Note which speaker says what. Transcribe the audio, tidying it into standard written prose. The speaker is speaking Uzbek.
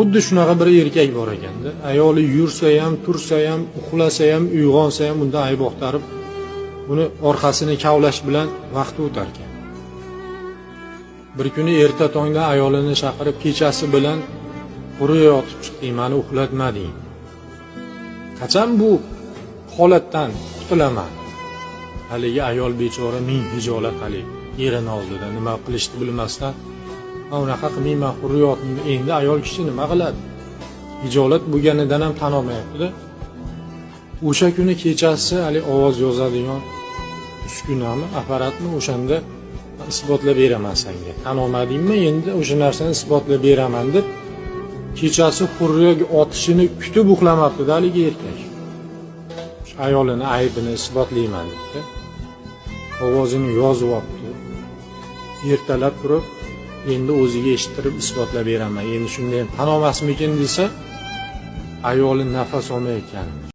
Speaker 1: Xuddi shunaqa bir erkak bor ekanda. Ayoli yursa ham, tursa ham, uxlasa ham, uyg'onsa ham undan ayb axtarib, uni orqasini kavlash bilan vaqti o'tar ekan. Bir kuni erta tongda ayolini chaqirib, kechasi bilan quruq yotib chiqding, meni uxlatmading. Qachon bu holatdan qutulaman? Haligi ayol bechora ming hijolat haligi erini oldida nima qilishni bilmasdan, unaqa qilmayman, quruq yoting. Endi ayol kishi nima qiladi? Hijolat bo'lganidan ham tan olmayapti-da. O'sha kuni kechasi hali ovoz yozadigan uskunami, apparatni o'shanda isbotlab beraman senga. Tan olmadingmi? Endi o'sha narsani isbotlab beraman deb kechasi hurriyaga otishini kutib uxlamabdi-da haligi erkak. Ayolini aybini isbotlayman deb ovozini yozib olibdi. Ertalab turib endi o'ziga eshittirib isbotlab beraman. Endi shunday tan olmasmikin desa, ayoli nafas olmayotgan.